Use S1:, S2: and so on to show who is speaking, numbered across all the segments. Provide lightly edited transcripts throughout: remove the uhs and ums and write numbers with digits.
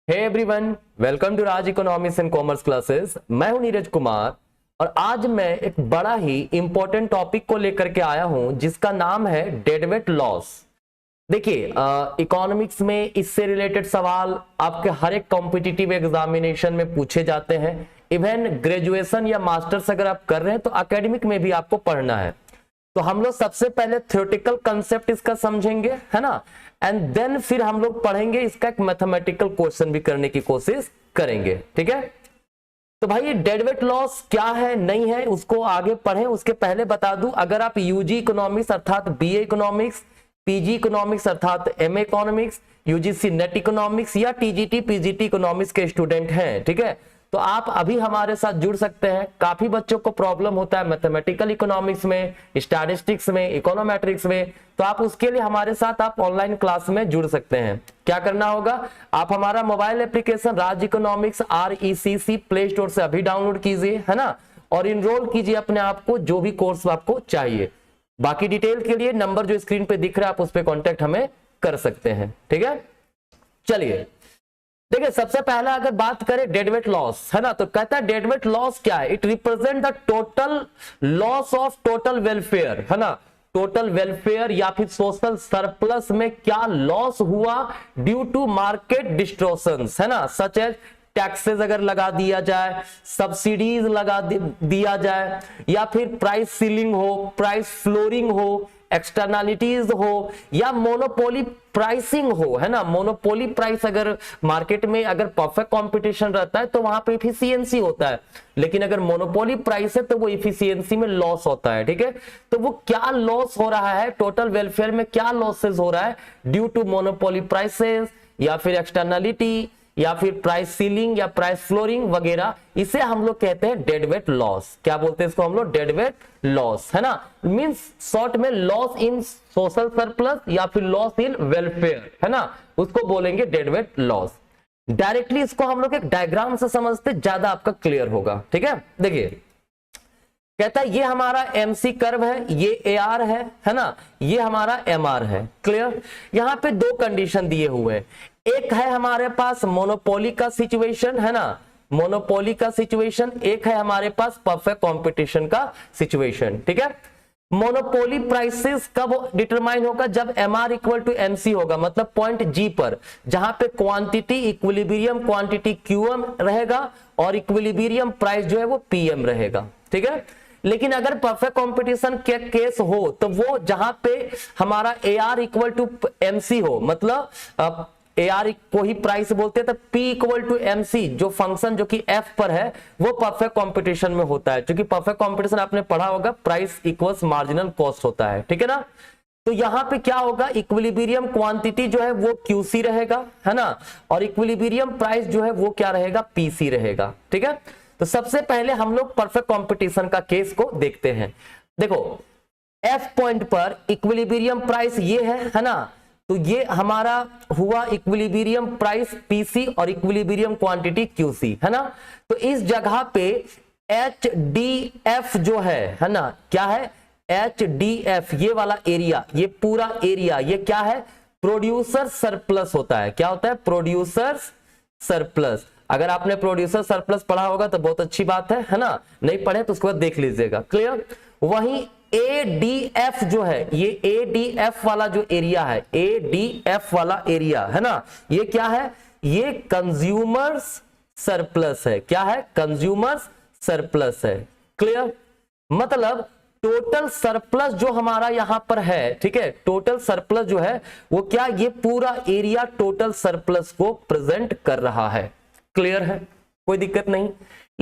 S1: Hey everyone, welcome to Raj economics and commerce classes. मैं हूं नीरज कुमार और आज मैं एक बड़ा ही इंपॉर्टेंट टॉपिक को लेकर के आया हूं जिसका नाम है डेडवेट लॉस। देखिए, इकोनॉमिक्स में इससे रिलेटेड सवाल आपके हर एक कॉम्पिटिटिव एग्जामिनेशन में पूछे जाते हैं। इवन ग्रेजुएशन या मास्टर्स अगर आप कर रहे हैं तो एकेडमिक में भी आपको पढ़ना है। तो हम लोग सबसे पहले थ्योरेटिकल कंसेप्ट इसका समझेंगे, है ना, एंड देन फिर हम लोग पढ़ेंगे इसका एक मैथमेटिकल क्वेश्चन भी करने की कोशिश करेंगे। ठीक है, तो भाई डेडवेट लॉस क्या है नहीं है उसको आगे पढ़ें। उसके पहले बता दूं, अगर आप यूजी इकोनॉमिक्स अर्थात बीए इकोनॉमिक्स, पीजी इकोनॉमिक्स अर्थात MA economics, UGC net economics या टीजीटी पीजीटी इकोनॉमिक्स के स्टूडेंट हैं, ठीक है, तो आप अभी हमारे साथ जुड़ सकते हैं। काफी बच्चों को प्रॉब्लम होता है मैथमेटिकल इकोनॉमिक्स में, स्टैटिस्टिक्स में, इकोनोमेट्रिक्स में, तो आप उसके लिए हमारे साथ आप ऑनलाइन क्लास में जुड़ सकते हैं। क्या करना होगा, आप हमारा मोबाइल एप्लीकेशन राज इकोनॉमिक्स RECC प्ले स्टोर से अभी डाउनलोड कीजिए, है ना, और इनरोल कीजिए अपने आप को जो भी कोर्स आपको चाहिए। बाकी डिटेल के लिए नंबर जो स्क्रीन पे दिख रहा है आप उस पर कॉन्टेक्ट हमें कर सकते हैं। ठीक है, चलिए देखिए, सबसे पहला अगर बात करें डेडवेट लॉस, है ना, तो कहता है डेडवेट लॉस क्या है। It represent the total loss of total welfare, है ना, टोटल वेलफेयर या फिर सोशल सरप्लस में क्या लॉस हुआ ड्यू टू मार्केट डिस्टॉर्शंस, है ना, सच एज टैक्सेस अगर लगा दिया जाए, सब्सिडीज लगा दिया जाए, या फिर प्राइस सीलिंग हो, प्राइस फ्लोरिंग हो, एक्सटर्नलिटीज हो, या मोनोपोली प्राइसिंग हो, है ना। मोनोपोली प्राइस अगर मार्केट में अगर परफेक्ट कंपटीशन रहता है तो वहां पे इफिशियंसी होता है, लेकिन अगर मोनोपोली प्राइस है तो वो इफिशियंसी में लॉस होता है। ठीक है, तो वो क्या लॉस हो रहा है, टोटल वेलफेयर में क्या लॉसेस हो रहा है ड्यू टू मोनोपोली प्राइसेस या फिर एक्सटर्नलिटी या फिर प्राइस सीलिंग या प्राइस फ्लोरिंग वगैरह, इसे हम लोग कहते हैं डेडवेट लॉस। क्या बोलते हैं इसको हम लोग, डेडवेट लॉस, है ना। मींस शॉर्ट में लॉस इन सोशल सरप्लस या फिर लॉस इन वेलफेयर, है ना, उसको बोलेंगे डेडवेट लॉस। डायरेक्टली इसको हम लोग एक डायग्राम से समझते ज्यादा आपका क्लियर होगा। ठीक है, देखिए कहता है ये हमारा MC कर्व है, ये AR है ना, ये हमारा MR है। क्लियर, यहां पे दो कंडीशन दिए हुए हैं। एक है हमारे पास मोनोपोली का सिचुएशन, है ना, मोनोपोली का सिचुएशन, एक है हमारे पास परफेक्ट कंपटीशन का सिचुएशन। ठीक है, मोनोपोली प्राइसेस कब डिटरमाइन होगा, जब MR इक्वल टू MC होगा, मतलब पॉइंट G पर, जहां पे क्वांटिटी इक्विलिब्रियम क्वांटिटी QM रहेगा और इक्विलिब्रियम प्राइस जो है वो PM रहेगा। ठीक है, लेकिन अगर परफेक्ट कंपटीशन के केस हो तो वो जहां पे हमारा AR इक्वल टू MC हो, मतलब AR को ही प्राइस बोलते हैं, तो P इक्वल टू MC जो फंक्शन जो कि F पर है वो परफेक्ट कंपटीशन में होता है, क्योंकि परफेक्ट कंपटीशन आपने पढ़ा होगा, प्राइस इक्वल्स मार्जिनल कॉस्ट होता है। ठीक है ना, तो यहां पे क्या होगा, इक्विलिब्रियम क्वांटिटी जो है वो QC रहेगा, है ना, और इक्विलिब्रियम प्राइस जो है वो क्या रहेगा, PC रहेगा। ठीक है, तो सबसे पहले हम लोग परफेक्ट कंपटीशन का केस को देखते हैं। देखो F पॉइंट पर इक्विलिब्रियम प्राइस ये है ना, तो ये हमारा हुआ इक्विलिब्रियम प्राइस PC और इक्विलिब्रियम क्वांटिटी QC, है ना। तो इस जगह पे HDF जो है ना, क्या है, HDF ये वाला एरिया, ये पूरा एरिया, ये क्या है, प्रोड्यूसर सरप्लस होता है। क्या होता है, प्रोड्यूसर सरप्लस। अगर आपने प्रोड्यूसर सरप्लस पढ़ा होगा तो बहुत अच्छी बात है ना, नहीं पढ़े तो उसके बाद देख लीजिएगा। क्लियर, वहीं ADF जो है, ये ADF वाला जो एरिया है, ADF वाला एरिया, है ना, ये क्या है, ये कंज्यूमर्स सरप्लस है। क्या है, कंज्यूमर्स सरप्लस है। क्लियर, मतलब टोटल सरप्लस जो हमारा यहां पर है, ठीक है, टोटल सरप्लस जो है वो क्या, ये पूरा एरिया टोटल सरप्लस को प्रेजेंट कर रहा है। क्लियर है, कोई दिक्कत नहीं।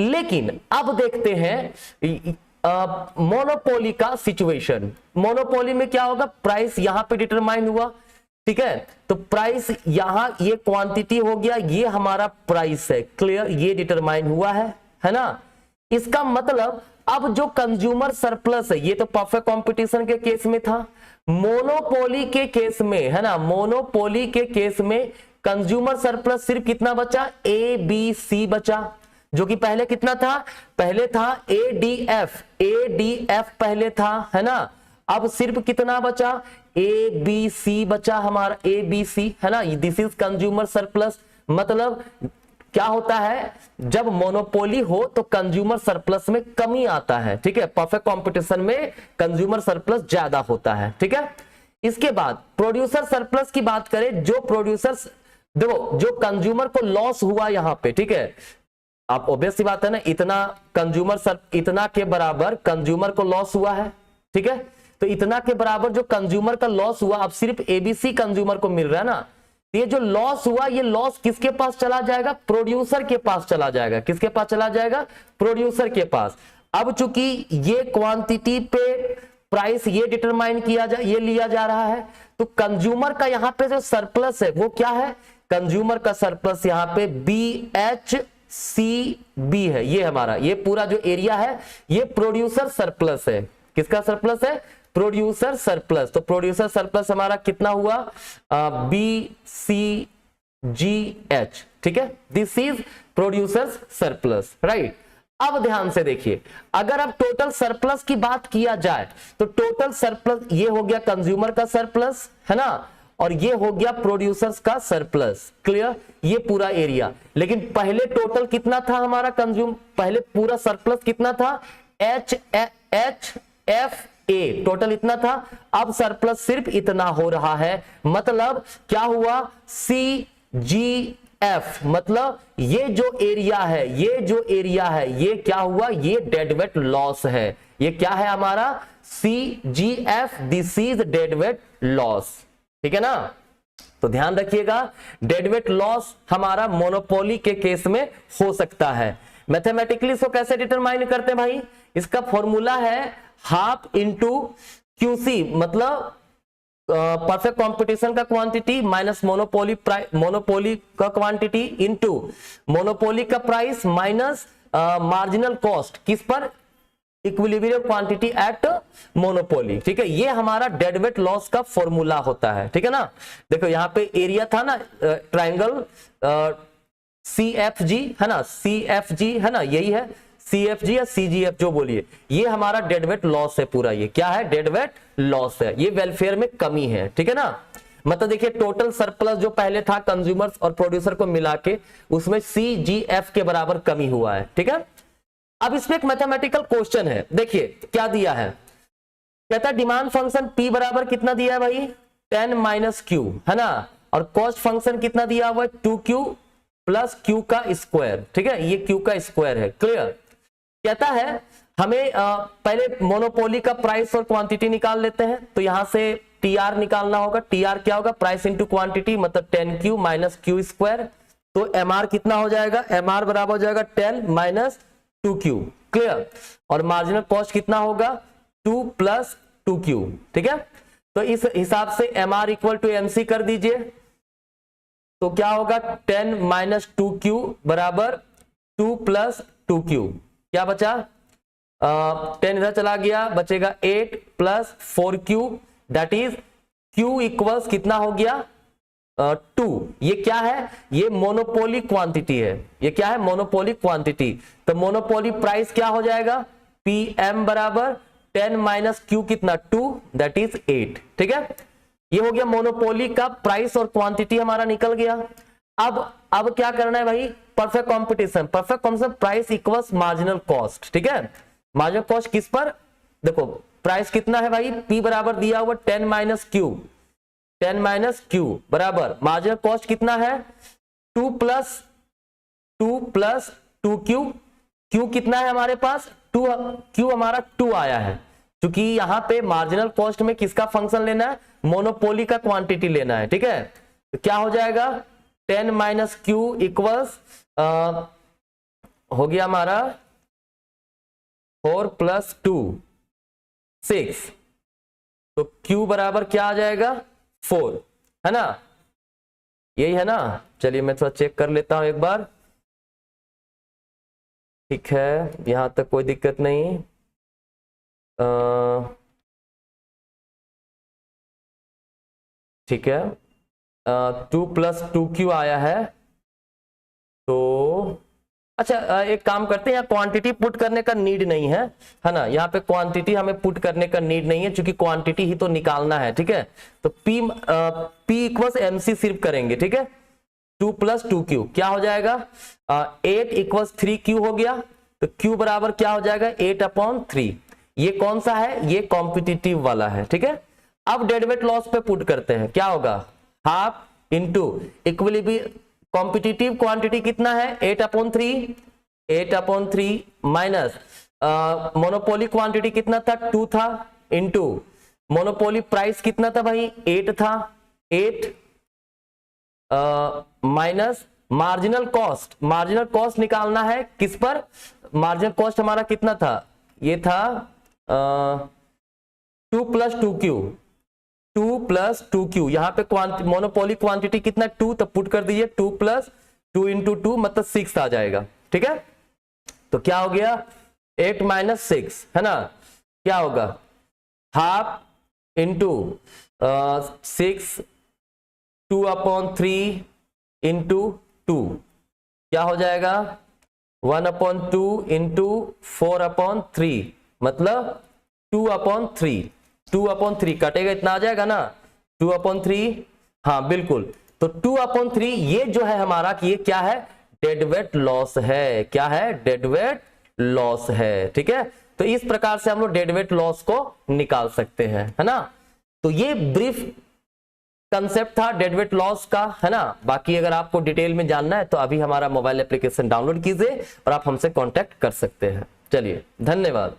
S1: लेकिन अब देखते हैं मोनोपोली का सिचुएशन। मोनोपोली में क्या होगा, प्राइस यहां पे डिटरमाइन हुआ, ठीक है, तो प्राइस यहां ये क्वांटिटी हो गया, ये हमारा प्राइस है। क्लियर, ये डिटरमाइन हुआ है ना। इसका मतलब अब जो कंज्यूमर सरप्लस है, ये तो परफेक्ट कंपटीशन के केस में था, मोनोपोली के केस में, है ना, मोनोपोली के केस में कंज्यूमर सरप्लस सिर्फ कितना बचा, ABC बचा, जो कि पहले कितना था, पहले था ADF पहले था, है ना। अब सिर्फ कितना बचा, ABC बचा हमारा, ABC, है ना, दिस इज कंज्यूमर सरप्लस। मतलब क्या होता है, जब मोनोपोली हो तो कंज्यूमर सरप्लस में कमी आता है, ठीक है। परफेक्ट कंपटीशन में कंज्यूमर सरप्लस ज्यादा होता है, ठीक है। इसके बाद प्रोड्यूसर सरप्लस की बात करें, जो प्रोड्यूसर्स, देखो जो कंज्यूमर को लॉस हुआ यहां पे, ठीक है, आप ऑब्वियस सी बात है ना, इतना के बराबर कंज्यूमर को लॉस हुआ है, ठीक है। तो इतना के बराबर जो कंज्यूमर का लॉस हुआ, अब सिर्फ एबीसी कंज्यूमर को मिल रहा है ना, ये जो लॉस हुआ, ये लॉस किसके पास चला जाएगा, प्रोड्यूसर के पास चला जाएगा। किसके पास चला जाएगा, प्रोड्यूसर के पास। अब चूंकि ये क्वांटिटी पे प्राइस ये डिटरमाइन ये लिया जा रहा है, तो कंज्यूमर का यहां पे जो सरप्लस है वो क्या है, कंज्यूमर का सरप्लस यहां पे BHCB है, ये हमारा ये पूरा जो एरिया है ये प्रोड्यूसर सरप्लस है। किसका सरप्लस है, प्रोड्यूसर सरप्लस। तो प्रोड्यूसर सरप्लस हमारा कितना हुआ, BCGH, ठीक है, this is producer surplus, right. अब ध्यान से देखिए, अगर अब टोटल सरप्लस की बात किया जाए तो टोटल सरप्लस ये हो गया कंज्यूमर का सरप्लस, है ना, और ये हो गया प्रोड्यूसर्स का सरप्लस। क्लियर, ये पूरा एरिया। लेकिन पहले टोटल कितना था हमारा पहले पूरा सरप्लस कितना था, HFA टोटल इतना था। अब सरप्लस सिर्फ इतना हो रहा है, मतलब क्या हुआ, CGF, मतलब ये जो एरिया है ये क्या हुआ, ये डेडवेट लॉस है। ये क्या है हमारा, CGF, this is deadweight loss, ठीक है ना। तो ध्यान रखिएगा, डेडवेट लॉस हमारा मोनोपोली के केस में हो सकता है। मैथमेटिकली इसको कैसे डिटरमाइन करते हैं भाई, इसका फॉर्मूला है हाफ इंटू क्यूसी, मतलब परफेक्ट कंपटीशन का क्वांटिटी माइनस मोनोपोली का क्वांटिटी इंटू मोनोपोली का प्राइस माइनस मार्जिनल कॉस्ट, किस पर, इक्विलिब्रियम क्वांटिटी एट मोनोपोली, ठीक है। ये हमारा डेडवेट लॉस का फॉर्मूला होता है, ठीक है ना। देखो यहाँ पे एरिया था ना, ट्रायंगल CFG है ना, CFG है ना, यही है CFG या CGF जो बोलिए, ये हमारा डेडवेट लॉस है पूरा। ये क्या है, डेडवेट लॉस है, ये वेलफेयर में कमी है, ठीक है ना। मतलब देखिए टोटल सरप्लस जो पहले था कंज्यूमर्स और प्रोड्यूसर को मिला के, उसमें CGF के बराबर कमी हुआ है, ठीक है। अब इसमें एक मैथमेटिकल क्वेश्चन है, देखिए क्या दिया है, कहता है डिमांड फंक्शन P बराबर कितना दिया है भाई, 10 - Q, है ना, और कॉस्ट फंक्शन कितना दिया हुआ है, 2Q प्लस Q का स्क्वायर, ठीक है, ये Q का स्क्वायर है। क्लियर, कहता है हमें पहले मोनोपोली का प्राइस और क्वांटिटी निकाल लेते हैं, तो यहां से TR निकालना होगा। TR क्या होगा, प्राइस इंटू क्वांटिटी, मतलब 10Q माइनस Q स्क्वायर। तो MR कितना हो जाएगा, MR बराबर हो जाएगा 10 - 2Q। क्लियर, और मार्जिनल कॉस्ट कितना होगा, 2 प्लस 2Q, ठीक है। तो इस हिसाब से MR इक्वल टू MC कर दीजिए, तो क्या होगा, 10 - 2Q बराबर 2 प्लस 2Q, क्या बचा, 10 इधर चला गया, बचेगा 8 plus 4Q, that is Q equals कितना हो गया, 2। ये क्या है, ये मोनोपोली क्वांटिटी है, ये क्या है, मोनोपोली क्वांटिटी। तो मोनोपोली प्राइस क्या हो जाएगा, PM बराबर 10 - Q कितना, 2, दैट इज 8, ठीक है। ये हो गया मोनोपोली का प्राइस और क्वांटिटी हमारा निकल गया। अब क्या करना है भाई, perfect competition, price equals marginal cost, ठीक है। मार्जिनल कॉस्ट किस पर, देखो प्राइस कितना है भाई, P बराबर दिया हुआ 10 - Q बराबर मार्जिनल कॉस्ट कितना है, 2 प्लस 2Q। Q कितना है हमारे पास, 2, Q हमारा 2 आया है, क्योंकि यहां पे मार्जिनल कॉस्ट में किसका फंक्शन लेना है, मोनोपोली का क्वांटिटी लेना है, ठीक है। तो क्या हो जाएगा, 10 - Q इक्वल्स हो गया हमारा 4 प्लस 2 6, तो Q बराबर क्या आ जाएगा, 4, है ना, यही है ना। चलिए मैं थोड़ा चेक कर लेता हूं एक बार, ठीक है, यहां तक कोई दिक्कत नहीं। ठीक है, 2 प्लस 2Q आया है, तो अच्छा एक काम करते हैं, यहाँ क्वांटिटी पुट करने का नीड नहीं है ना, यहाँ पे क्वांटिटी हमें पुट करने का नीड नहीं है, क्योंकि क्वांटिटी ही तो निकालना है, ठीक है। तो P इक्वल्स MC सिर्फ करेंगे, ठीक है। 2 प्लस 2q क्या हो जाएगा, 8 इक्वल्स 3q हो गया, तो q बराबर क्या हो जाएगा 8/3। ये कौन सा है, ये कॉम्पिटिटिव वाला है, ठीक है। अब डेडवेट लॉस पे पुट करते हैं, क्या होगा, half into equilibrium competitive quantity कितना है 8/3 माइनस मोनोपोली क्वांटिटी कितना था 2 था, इंटू मोनोपोली प्राइस कितना था भाई 8 था, 8 माइनस मार्जिनल कॉस्ट निकालना है किस पर, मार्जिनल कॉस्ट हमारा कितना था, ये था 2 प्लस 2q, यहां पे मोनोपोली क्वांटिटी कितना 2, तो पुट कर दीजिए 2 प्लस 2 इंटू 2 मतलब 6 आ जाएगा, ठीक है। तो क्या हो गया 8 माइनस 6 है ना, क्या होगा हाफ इंटू 6 2/3 इंटू 2 क्या हो जाएगा 1/2 इंटू 4/3 मतलब 2/3 कटेगा इतना आ जाएगा ना 2/3, हाँ बिल्कुल। तो 2/3 ये जो है हमारा कि ये क्या है डेडवेट लॉस है, क्या है डेडवेट लॉस है, ठीक है। तो इस प्रकार से हम लोग डेडवेट लॉस को निकाल सकते हैं, है ना। तो ये ब्रीफ कंसेप्ट था डेडवेट लॉस का, है ना। बाकी अगर आपको डिटेल में जानना है तो अभी हमारा मोबाइल एप्लीकेशन डाउनलोड कीजिए और आप हमसे कांटेक्ट कर सकते हैं। चलिए धन्यवाद।